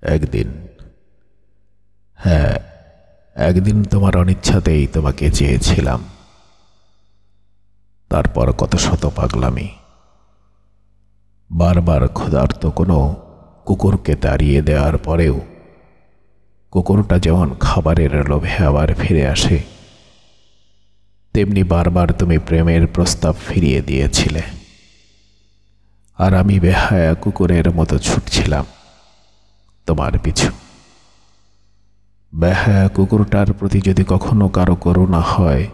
একদিন, হ্যাঁ, একদিন তোমার অনিচ্ছাতেই তোমাকে চেয়েছিলাম। তারপর কত শত পাগলামি, বারবার ক্ষুধার্ত কোনো কুকুরকে তাড়িয়ে দেওয়ার পরেও কুকুরটা যেমন খাবারের লোভে আবার ফিরে আসে, তেমনি বারবার তুমি প্রেমের প্রস্তাব ফিরিয়ে দিয়েছিলে। আর আমি বেহায়া কুকুরের মতো ছুটছিলাম তোমার পিছু। বেহায়া কুকুরটার প্রতি যদি কখনো কারো করুণা হয়,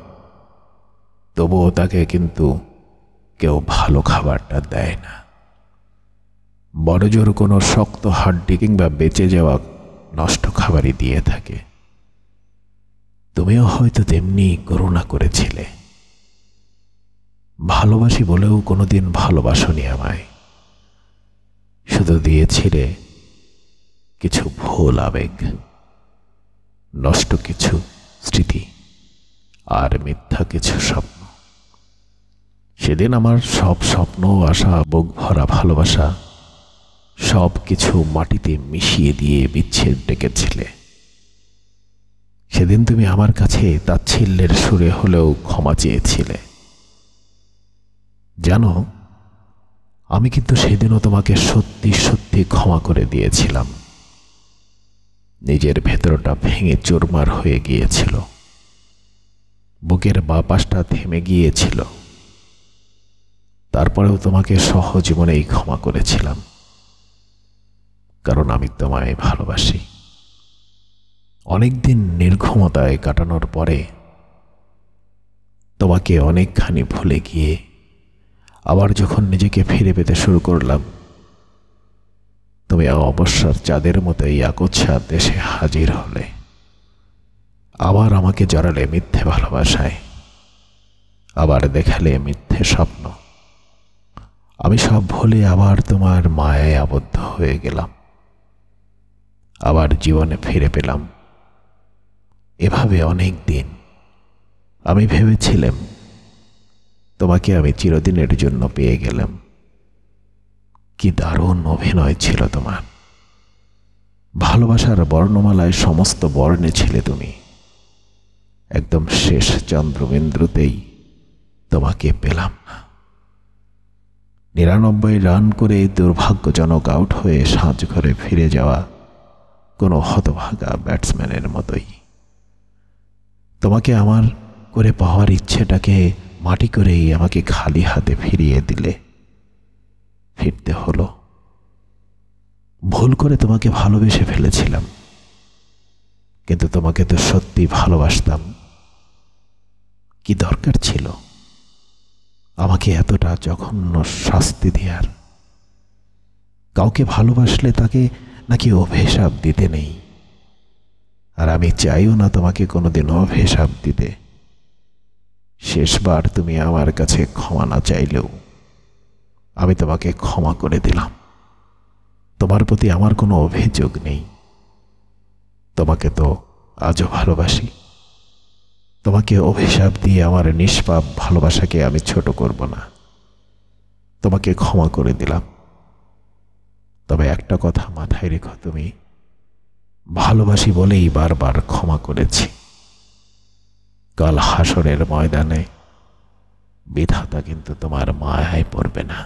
তবুও তাকে কিন্তু কেউ ভালো খাবারটা দেয় না। বড়জোর কোনো শক্ত হাড্ডি কিংবা বেঁচে যাওয়া নষ্ট খাবারই দিয়ে থাকে। তুমিও হয়তো তেমনি করুণা করেছিলে। ভালোবাসি বলেও কোনোদিন ভালোবাসনি আমায়, শুধু দিয়েছিলে কিছু ভুল আবেগ, নষ্ট কিছু স্মৃতি আর মিথ্যা কিছু স্বপ্ন। সেদিন আমার সব স্বপ্ন, আশা, বুক ভরা ভালোবাসা সব কিছু মাটিতে মিশিয়ে দিয়ে বিচ্ছেদ ডেকেছিলে। সেদিন তুমি আমার কাছে তাচ্ছিল্যের সুরে হলেও ক্ষমা চেয়েছিলে। জানো, আমি কিন্তু সেদিনও তোমাকে সত্যি সত্যি ক্ষমা করে দিয়েছিলাম। নিজের ভেতরটা ভেঙে চুরমার হয়ে গিয়েছিল, বুকের বাঁ পাশটা থেমে গিয়েছিল। তারপরেও তোমাকে সহজীবনেই ক্ষমা করেছিলাম, কারণ আমি তোমায় ভালোবাসি। অনেকদিন নির্ঘুমতায় কাটানোর পরে তোমাকে অনেকখানি ভুলে গিয়ে আবার যখন নিজেকে ফিরে পেতে শুরু করলাম, তুমি অবসর চাঁদের মতো এই আকস্মাৎ দেশে হাজির হলে। আবার আমাকে জড়ালে মিথ্যে ভালোবাসায়, আবার দেখালে মিথ্যে স্বপ্ন। আমি সব ভুলে আবার তোমার মায়ায় আবদ্ধ হয়ে গেলাম, আবার জীবনে ফিরে পেলাম। এভাবে অনেক দিন আমি ভেবেছিলাম তোমাকে আমি চিরদিনের জন্য পেয়ে গেলাম। কি দারুণ অভিনয় ছিল তোমার! ভালোবাসার বর্ণমালায় সমস্ত বর্ণে ছিলে তুমি। একদম শেষ চন্দ্রবিন্দুতেই তোমাকে পেলাম না। ৯৯ রান করে দুর্ভাগ্যজনক আউট হয়ে সাজঘরে ফিরে যাওয়া কোনো হতভাগা ব্যাটসম্যানের মতোই তোমাকে আমার করে পাওয়ার ইচ্ছেটাকে মাটি করেই আমাকে খালি হাতে ফিরিয়ে দিলে। ফিরতে হলো। ভুল করে তোমাকে ভালোবেসে ফেলেছিলাম, কিন্তু তোমাকে তো সত্যি ভালোবাসতাম। কি দরকার ছিল আমাকে এতটা জঘন্য শাস্তি দেওয়ার? কাউকে ভালোবাসলে তাকে নাকি অভিশাপ দিতে নেই, আর আমি চাইও না তোমাকে কোনোদিন অভিশাপ দিতে। শেষবার তুমি আমার কাছে ক্ষমা না চাইলেও আমি তোমাকে ক্ষমা করে দিলাম। তোমার প্রতি আমার কোনো অভিযোগ নেই। তোমাকে তো আজও ভালোবাসি। তোমাকে অভিশাপ দিয়ে আমার নিষ্পাপ ভালোবাসাকে আমি ছোট করব না। তোমাকে ক্ষমা করে দিলাম। তবে একটা কথা মাথায় রেখো, তুমি ভালোবাসি বলেই বারবার ক্ষমা করেছি। কাল হাসরের ময়দানে বিধাতা কিন্তু তোমার মায়ায় পড়বে না।